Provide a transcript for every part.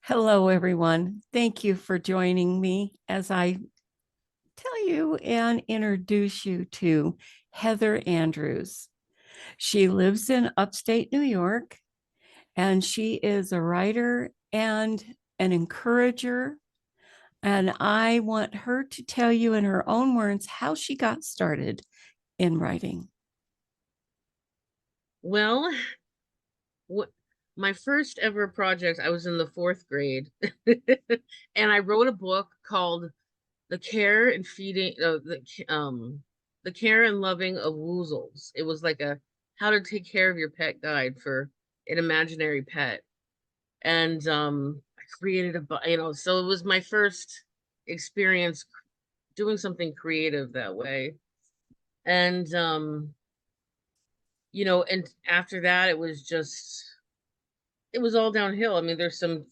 Hello, everyone. Thank you for joining me as I tell you and introduce you to Heather Andrews. She lives in upstate New York, and she is a writer and an encourager. And I want her to tell you in her own words how she got started in writing. Well, what my first ever project, I was in the fourth grade, and I wrote a book called "The Care and Feeding," the Care and Loving of Woozles. It was like a how to take care of your pet guide for an imaginary pet, and I created so it was my first experience doing something creative that way, and and after that, it was all downhill. I mean, there's some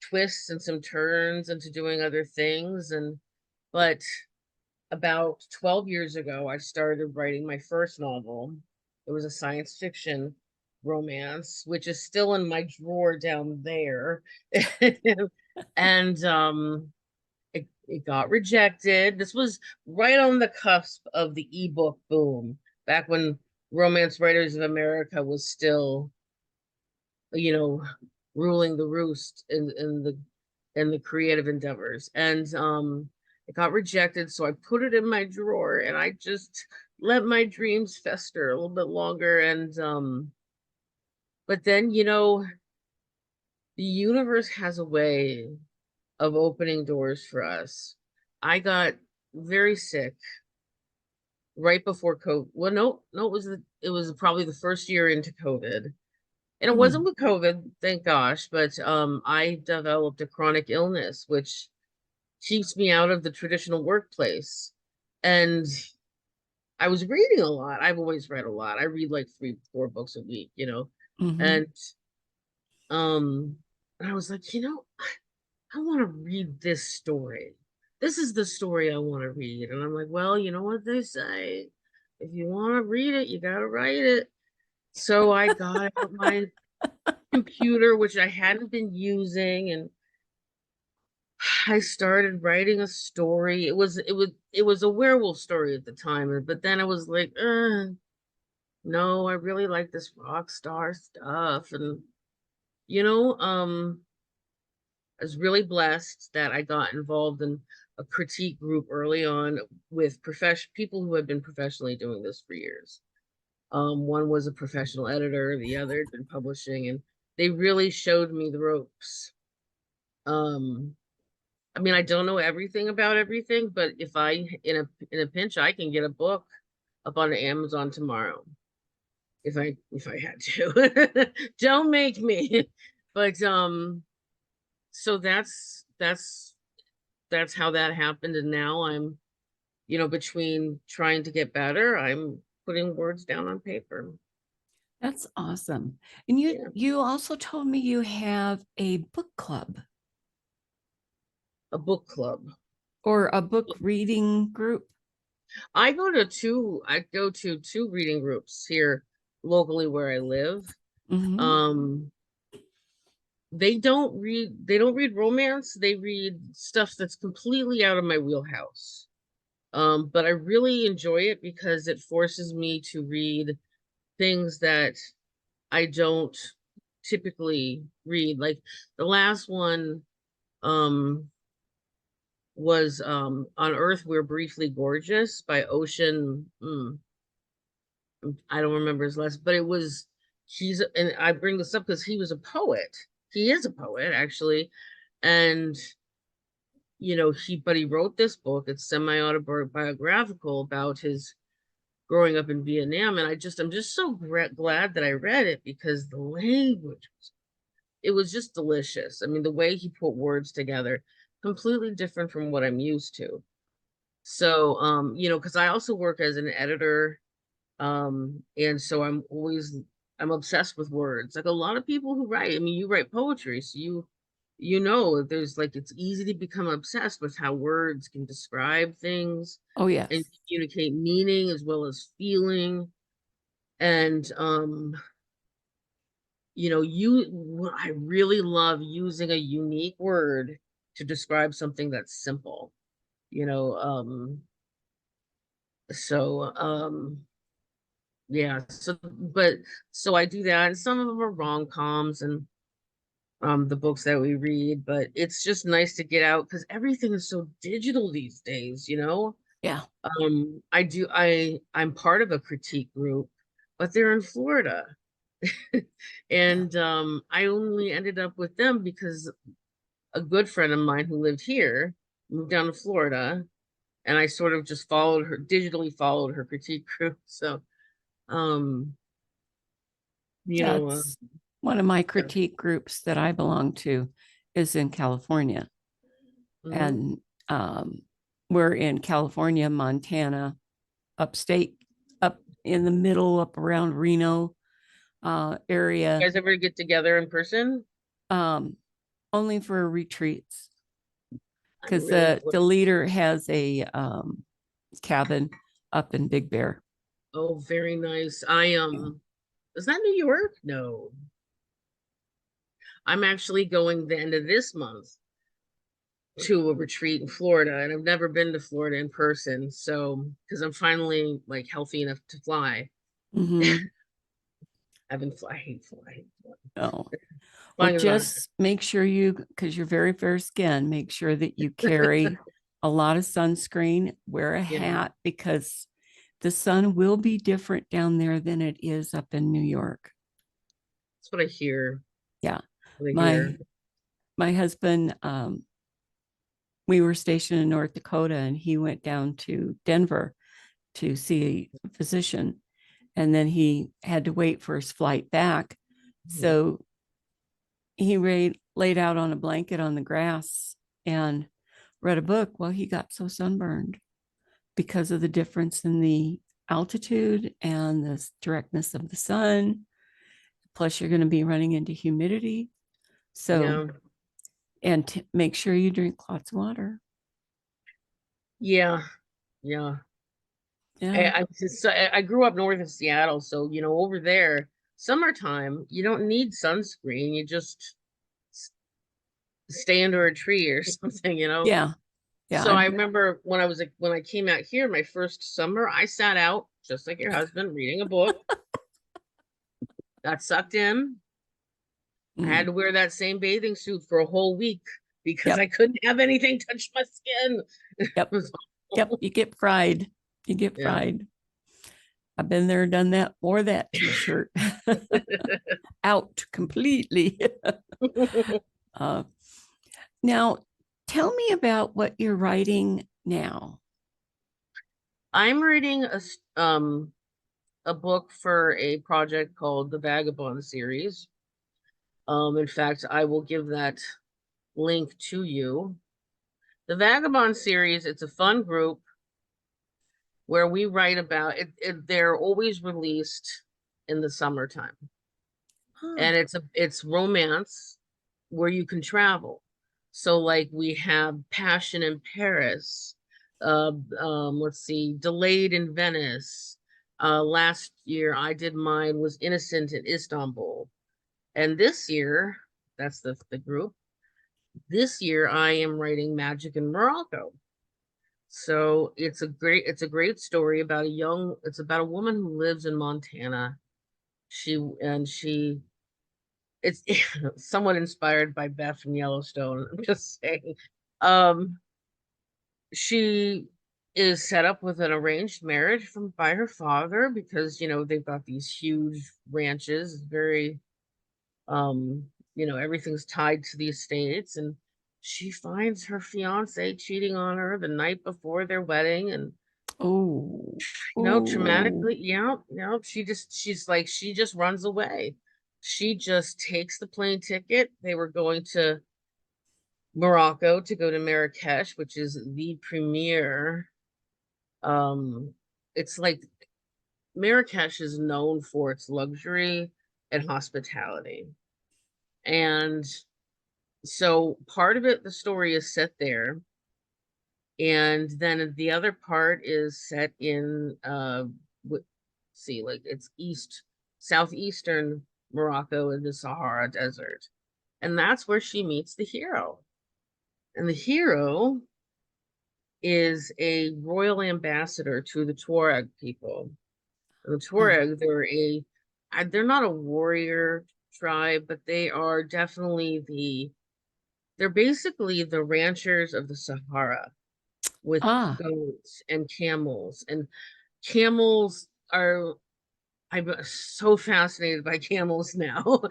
twists and some turns into doing other things, and but about 12 years ago I started writing my first novel. It was a science fiction romance, which is still in my drawer down there. And it got rejected. This was right on the cusp of the ebook boom, back when Romance Writers of America was still, you know, ruling the roost in the creative endeavors. And it got rejected, so I put it in my drawer and I just let my dreams fester a little bit longer. And but then, the universe has a way of opening doors for us. I got very sick right before COVID. Well, no, it was probably the first year into COVID. And it wasn't Mm. with COVID, thank gosh, but I developed a chronic illness, which keeps me out of the traditional workplace. And I was reading a lot. I've always read a lot. I read like 3, 4 books a week. Mhm. And um, I was like, I want to read this story. This is the story I want to read. And I'm like, well, you know what they say. If you want to read it, you got to write it. So I got out my computer, which I hadn't been using, and I started writing a story. It was a werewolf story at the time, but then I was like, no, I really like this rock star stuff. And you know, um, I was really blessed that I got involved in a critique group early on with profession people who had been professionally doing this for years. One was a professional editor, the other had been publishing, and they really showed me the ropes. Um, I mean, I don't know everything about everything, but if I in a pinch, I can get a book up on Amazon tomorrow if I had to. Don't make me. But so that's how that happened, and now I'm, between trying to get better, I'm putting words down on paper. That's awesome. And you Yeah, you also told me you have a book club a book club. or a book reading group. I go to two reading groups here locally where I live. Mhm. Um, they don't read romance. They read stuff that's completely out of my wheelhouse. But I really enjoy it because it forces me to read things that I don't typically read. Like the last one was On Earth We're Briefly Gorgeous by Ocean. I don't remember his last, but it was he's and I bring this up because he was a poet. He is a poet, actually. And he wrote this book. It's semi-autobiographical about his growing up in Vietnam. And I'm just so glad that I read it because the language, it was just delicious. I mean, the way he put words together, completely different from what I'm used to. So, because I also work as an editor, and so I'm obsessed with words. Like a lot of people who write, I mean, you write poetry, so there's like it's easy to become obsessed with how words can describe things Oh and yes. communicate meaning as well as feeling. And I really love using a unique word to describe something that's simple, you know, so, yeah, so I do that, and some of them are rom-coms and the books that we read, but it's just nice to get out because everything is so digital these days, you know? Yeah. I'm part of a critique group, but they're in Florida. Yeah. And I only ended up with them because a good friend of mine who lived here moved down to Florida, and I sort of just digitally followed her critique group. So, um, you Yeah. know, It's one of my yeah. critique groups that I belong to is in California. Mhm. And um, we're in California, Montana, upstate, up in the middle, up around Reno You area, guys ever get together in person? um, only for retreats I because really the leader has a cabin up in Big Bear. Oh, very nice. Yeah. Is that New York? No. I'm actually going the end of this month to a retreat in Florida, and I've never been to Florida in person. So, because I'm finally like healthy enough to fly. Mm-hmm. I hate flying. Oh, well, Flying is not. just make sure because you're very fair skin, make sure that you carry a lot of sunscreen, wear a Yeah, hat because the sun will be different down there than it is up in New York. that's what I hear. Yeah. What I My hear. my husband, we were stationed in North Dakota and he went down to Denver to see a physician. And then he had to wait for his flight back. Mhm. So he laid out on a blanket on the grass and read a book. Well, he got so sunburned because of the difference in the altitude and the directness of the sun. Plus, you're going to be running into humidity. So, Yeah, and make sure you drink lots of water. yeah, yeah. Yeah. I grew up north of Seattle, so over there, summertime, you don't need sunscreen. You just stay under a tree or something. Yeah. Yeah. So I remember when I came out here my first summer, I sat out just like your husband reading a book, got sucked in. I had Mm, to wear that same bathing suit for a whole week because I yep. couldn't have anything touch my skin. It Yep. was Yep. awful. You get fried. You get Yeah. fried. I've been there, done that, or that t shirt out completely. uh, now, tell me about what you're writing now. I'm reading a book for a project called the Vagabond series. In fact, I will give that link to you. The Vagabond series, it's a fun group where we write about they're always released in the summertime. Huh. And it's romance where you can travel. So like we have Passion in Paris, let's see, Delayed in Venice. Last year I did mine was Innocent in Istanbul. And this year, that's the group. This year I am writing Magic in Morocco. So it's a great story about it's about a woman who lives in Montana. She it's somewhat inspired by Beth from Yellowstone. I'm just saying. Um, she is set up with an arranged marriage from by her father because they've got these huge ranches, very everything's tied to the estates, and she finds her fiance cheating on her the night before their wedding, and Oh, oh, traumatically, yeah, she just runs away. She just takes the plane ticket. They were going to Morocco to go to Marrakesh, which is the premier. Um, it's like Marrakesh is known for its luxury and hospitality. And so part of it, the story is set there. And then the other part is set in see, like it's southeastern Morocco in the Sahara Desert. And that's where she meets the hero. And the hero is a royal ambassador to the Tuareg people. And the Oh, Tuareg, they're not a warrior tribe, but they are definitely they're basically the ranchers of the Sahara with ah, goats and camels. And camels are, I'm so fascinated by camels now.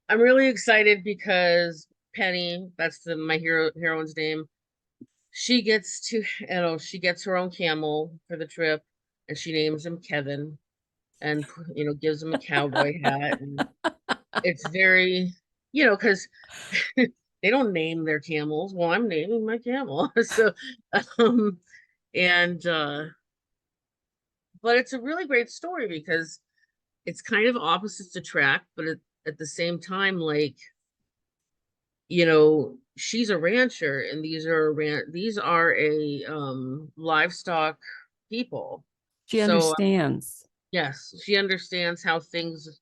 I'm really excited because Penny, that's my heroine's name, she gets to, she gets her own camel for the trip, and she names him Kevin, and gives him a cowboy hat, and it's very, because they don't name their camels. Well, I'm naming my camel. So, um, and but it's a really great story because it's kind of opposites attract, but at the same time, like, she's a rancher, and these are a livestock people. she So understands. yes, she understands how things,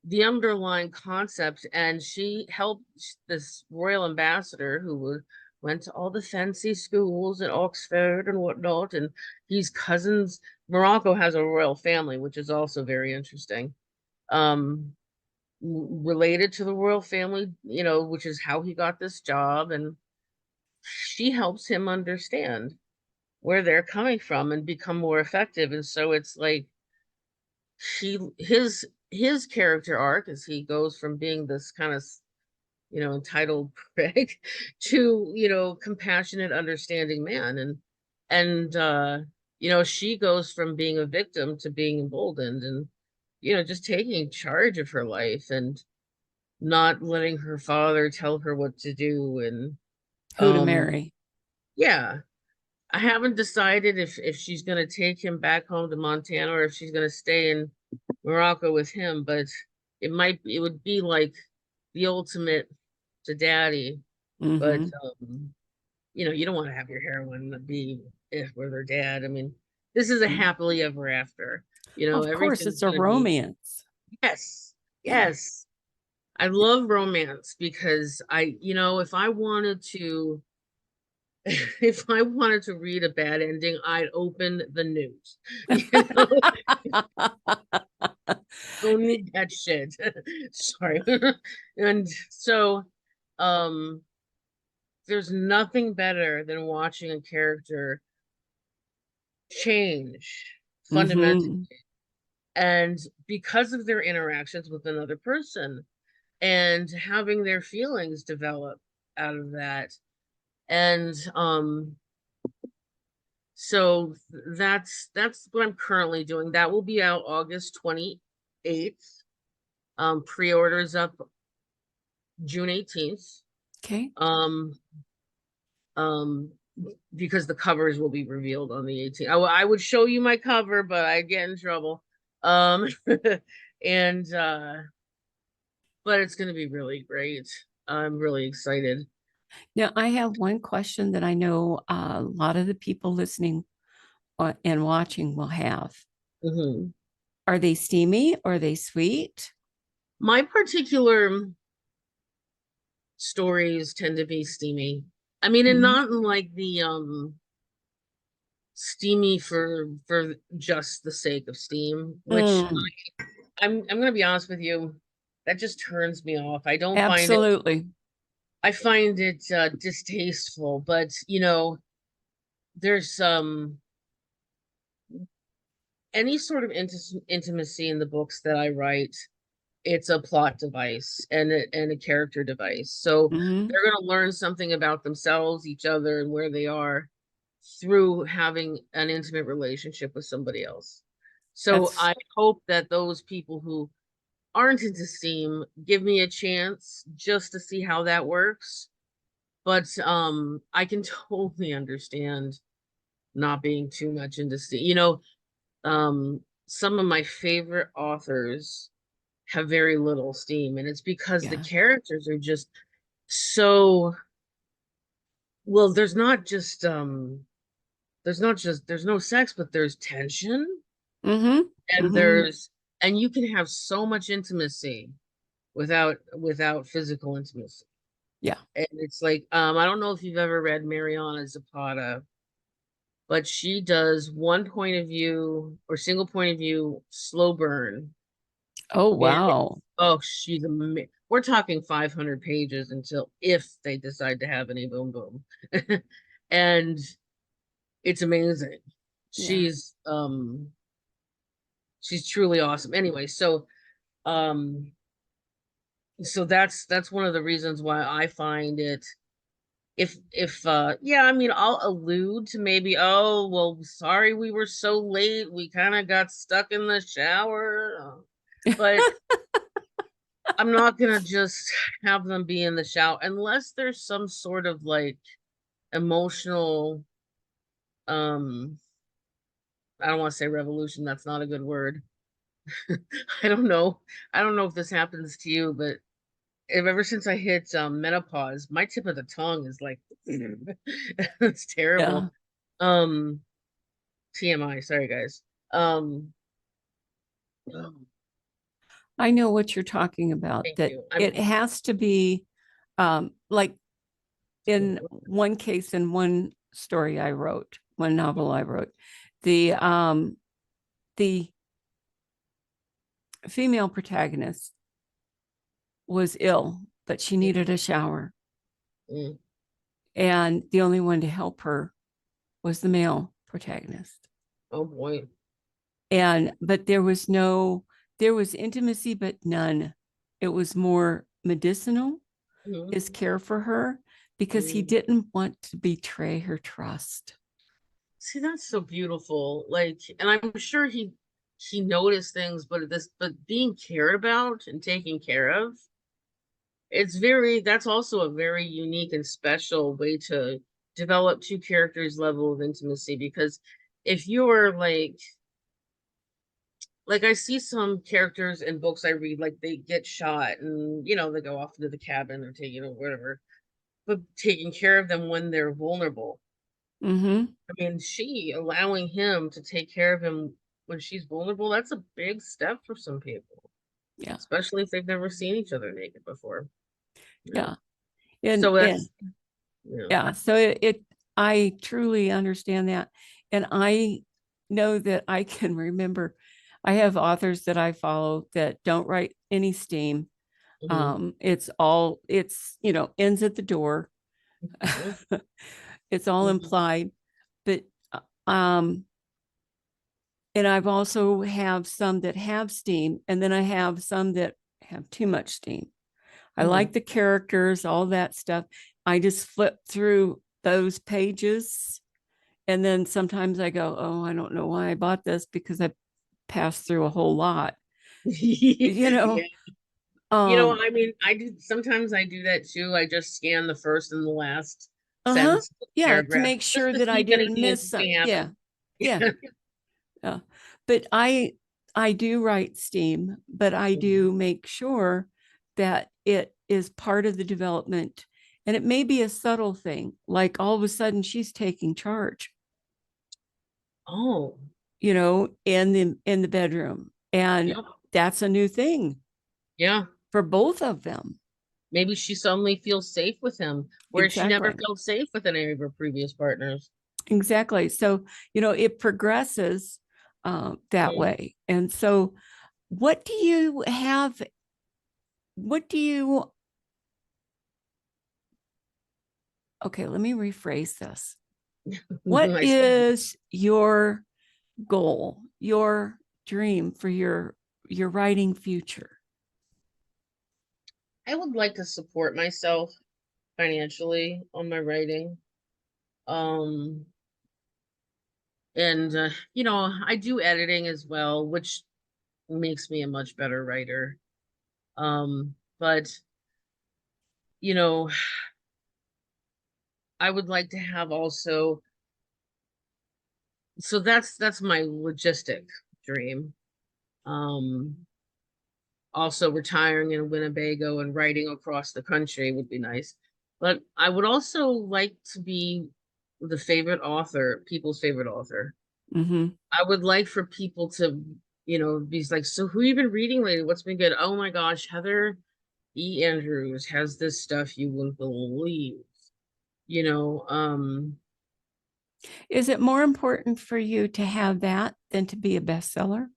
the underlying concept, and she helped this royal ambassador went to all the fancy schools at Oxford and whatnot, and he's cousins. Morocco has a royal family, which is also very interesting. Um, Related to the royal family, which is how he got this job, and she helps him understand where they're coming from and become more effective. And so it's like she his character arc as he goes from being this kind of entitled prick to compassionate, understanding man, and she goes from being a victim to being emboldened, and just taking charge of her life and not letting her father tell her what to do. And Who to um marry. yeah, I haven't decided if she's going to take him back home to Montana or if she's going to stay in Morocco with him, but it would be like the ultimate to daddy. But Hmm. you don't want to have your heroine be with her dad. I mean, this is a happily ever after. Of course, Everything's it's a going to be, romance. yes, Yeah. yes. I love romance because if I wanted to, if I wanted to read a bad ending, I'd open the news. You know, don't need that shit. Sorry. And so, um, there's nothing better than watching a character change fundamentally, Hmm. and because of their interactions with another person and having their feelings develop out of that. And so that's what I'm currently doing. That will be out August 28th. Pre-orders up June 18th. Okay. Um, um, because the covers will be revealed on the 18th. I would show you my cover, but I get in trouble. Um, and but it's going to be really great. I'm really excited. Now, I have one question that I know a lot of the people listening and watching will have. Mhm. Are they steamy? Are they sweet? My particular stories tend to be steamy. I mean, and Mhm. not in like the steamy for just the sake of steam, which Mm, I'm gonna be honest with you, that just turns me off. absolutely. I find it distasteful, but there's any sort of intimacy in the books that I write, it's a plot device and a character device. So Hmm. they're going to learn something about themselves, each other, and where they are through having an intimate relationship with somebody else. So That's I hope that those people who aren't into Steam give me a chance just to see how that works. But I can totally understand not being too much into Steam. Some of my favorite authors have very little steam, and it's because the yeah. characters are just so well. There's no sex, but there's tension, Hmm. and Hmm. And you can have so much intimacy without physical intimacy. Yeah. And it's like, I don't know if you've ever read Mariana Zapata, but she does one point of view or single point of view slow burn. Oh, And wow. oh, we're talking 500 pages until if they decide to have any boom boom. And it's amazing. Yeah. She's truly awesome. Anyway, um so that's one of the reasons why I find it, if yeah, I mean, I'll allude to maybe, oh well, sorry we were so late, we kind of got stuck in the shower, but I'm not gonna just have them be in the shower unless there's some sort of like emotional, um I don't want to say revolution, that's not a good word. I don't know. I don't know if this happens to you, but ever since I hit menopause, my tip of the tongue is like it's Yeah. terrible. Um TMI, sorry guys. Um oh, I know what you're talking about, thank that you. it has to be like in one case, in one story I wrote, one novel I wrote, the female protagonist was ill, but she needed a shower. Mm, And the only one to help her was the male protagonist. oh boy. And but there was intimacy, but none. It was more medicinal, his Mhm. care for her, because he Mm. didn't want to betray her trust. See, that's so beautiful. Like, and I'm sure he noticed things, but being cared about and taken care of, that's also a very unique and special way to develop two characters' level of intimacy. Because if you're like I see some characters in books I read, like they get shot and they go off into the cabin or take whatever, but taking care of them when they're vulnerable. Mm-hmm. I mean, she allowing him to take care of him when she's vulnerable, that's a big step for some people, Yeah. especially if they've never seen each other naked before. Yeah. Yeah. And So and that's, yeah. yeah, so I truly understand that. And I know that I can remember, I have authors that I follow that don't write any steam. Hmm. It's ends at the door. Hmm. It's all Hmm. implied. But um and I've also have some that have steam, and then I have some that have too much steam. I Hmm. like the characters, all that stuff. I just flip through those pages, and then sometimes I go, oh, I don't know why I bought this, because I passed through a whole lot, you Yeah. know. Um, I mean, sometimes I do that too. I just scan the first and the last uh-huh. sentence of the Yeah, to paragraph make just sure to that see I if didn't anything miss some. interesting Yeah, happened. yeah, yeah. But I do write steam, but I Mhm. do make sure that it is part of the development. And it may be a subtle thing, like all of a sudden she's taking charge, Oh, in the bedroom. And yeah, that's a new thing yeah. for both of them. Maybe she suddenly feels safe with him, whereas she never Exactly. felt safe with any of her previous partners. Exactly. So, it progresses that Mm. way. And so, what do you have? What do you, okay, let me rephrase this. What I is your goal, your dream for your writing future? I would like to support myself financially on my writing. Um, and I do editing as well, which makes me a much better writer. But you know, I would like to have also, so that's my logistic dream. Um, Also retiring in Winnebago and writing across the country would be nice. But I would also like to be people's favorite author. Mm-hmm. I would like for people to, he's like, so who you been reading lately? What's been good? Oh my gosh, Heather E. Andrews has this stuff you wouldn't believe. You know, Is it more important for you to have that than to be a bestseller?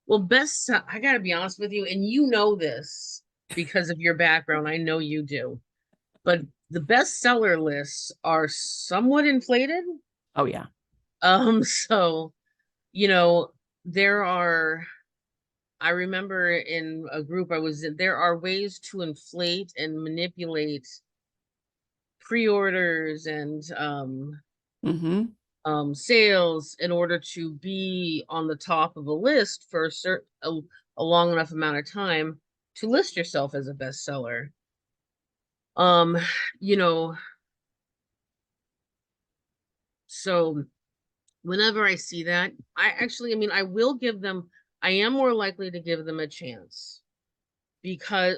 well, I gotta be honest with you, and you know this because of your background. I know you do. But the bestseller lists are somewhat inflated. Oh, yeah. So, you know, there are, I remember in a group I was in, there are ways to inflate and manipulate pre-orders and Mm-hmm. sales in order to be on the top of a list for a long enough amount of time to list yourself as a bestseller. Um, you know, so whenever I see that, I mean, I am more likely to give them a chance because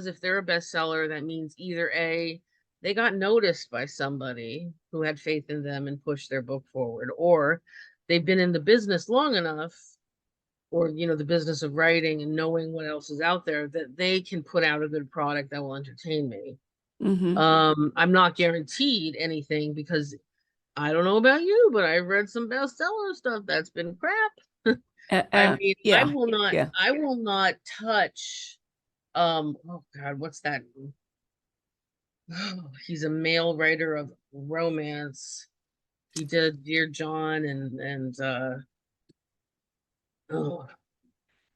if they're a bestseller, that means either A, they got noticed by somebody who had faith in them and pushed their book forward, or they've been in the business long enough, or, the business of writing and knowing what else is out there that they can put out a good product that will entertain me. Mm-hmm. I'm not guaranteed anything because I don't know about you, but I've read some bestseller stuff that's been crap. I mean, Yeah. Yeah. I will not touch oh God, what's that? Oh, he's a male writer of romance. He did Dear John and oh,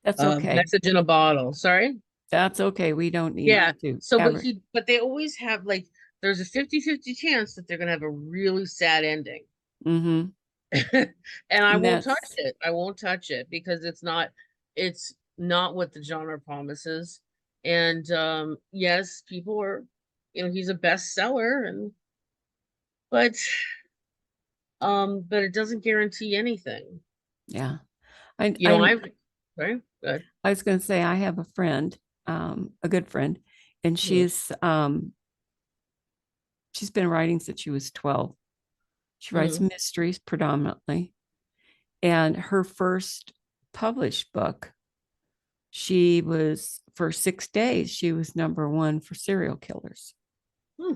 That's okay. Message in a Bottle. Sorry. That's okay. We don't need Yeah. to So ever. but they always have like there's a 50-50 chance that they're gonna have a really sad ending. Mm-hmm. And I And won't touch that's, it. I won't touch it because it's not what the genre promises. And yes, people are, he's a bestseller and but but it doesn't guarantee anything. yeah. I, You know, I, I've Sorry, good. I was going to say, I have a friend, a good friend, and Hmm. she's been writing since she was 12. She writes Hmm. mysteries predominantly. And her first published book, for 6 days, she was number one for serial killers. Hmm.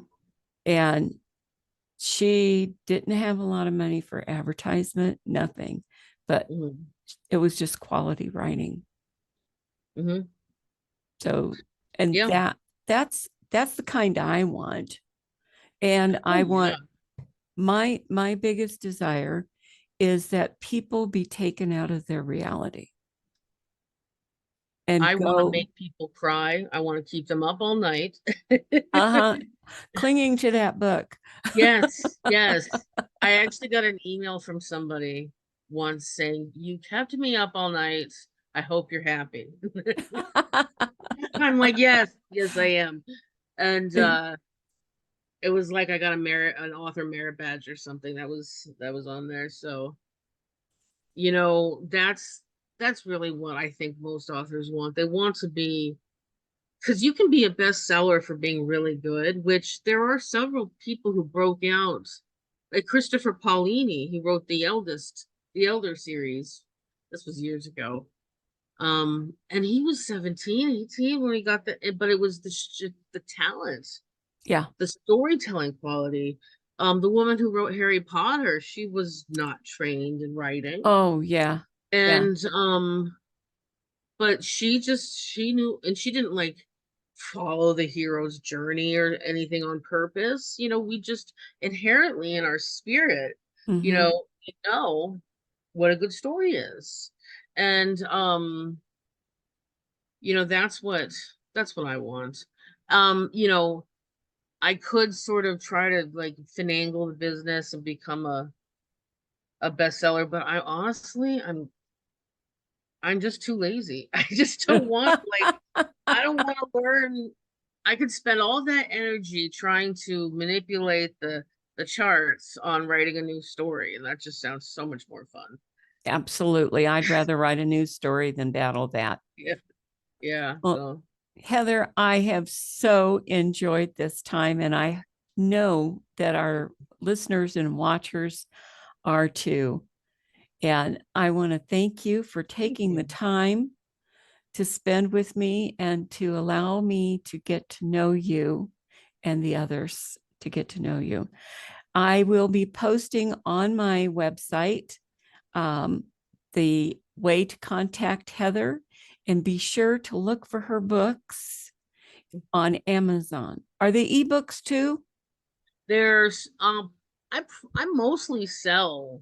And she didn't have a lot of money for advertisement, nothing, but Hmm. it was just quality writing. Hmm. So, and Yeah. that's the kind I want. And I Oh yeah. want my biggest desire is that people be taken out of their reality and I want to go, make people cry. I want to keep them up all night. uh-huh, clinging to that book. Yes, yes. I actually got an email from somebody once saying, "You kept me up all night. I hope you're happy." I'm like, "Yes, yes, I am." And it was like I got an author merit badge or something that was on there. So, that's really what I think most authors want. They want to be because you can be a bestseller for being really good, which there are several people who broke out. Like Christopher Paolini, he wrote the Elder series. This was years ago. And he was 17, 18 when he got but it was the talent, Yeah. the storytelling quality. The woman who wrote Harry Potter, she was not trained in writing. Oh, yeah. Yeah. And but she knew, and she didn't like follow the hero's journey or anything on purpose. We just inherently in our spirit, Mm-hmm. we know what a good story is. And that's what I want. I could sort of try to like finagle the business and become a bestseller, but I'm just too lazy. I just don't want I don't want to learn. I could spend all that energy trying to manipulate the charts on writing a new story, and that just sounds so much more fun. Absolutely. I'd rather write a news story than battle that. Yeah, yeah. Well, So Heather, I have so enjoyed this time, and I know that our listeners and watchers are too. And I want to thank you for taking the you. time to spend with me and to allow me to get to know you and the others to get to know you. I will be posting on my website the way to contact Heather, and be sure to look for her books on Amazon. Are they ebooks too? There's I mostly sell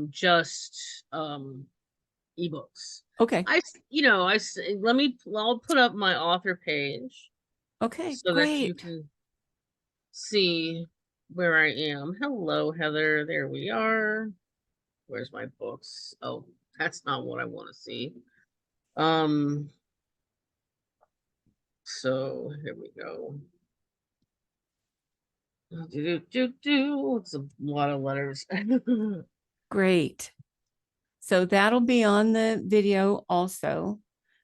just ebooks. Okay. I'll put up my author page Okay, so that you great. can see where I am. Hello, Heather. There we are. Where's my books? Oh, that's not what I want to see. Um, so here we go. It's a lot of letters. Great. So that'll be on the video also.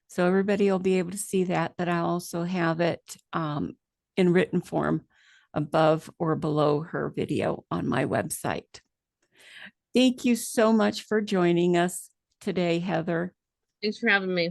So everybody will be able to see that, but I also have it in written form above or below her video on my website. Thank you so much for joining us today, Heather. Thanks for having me.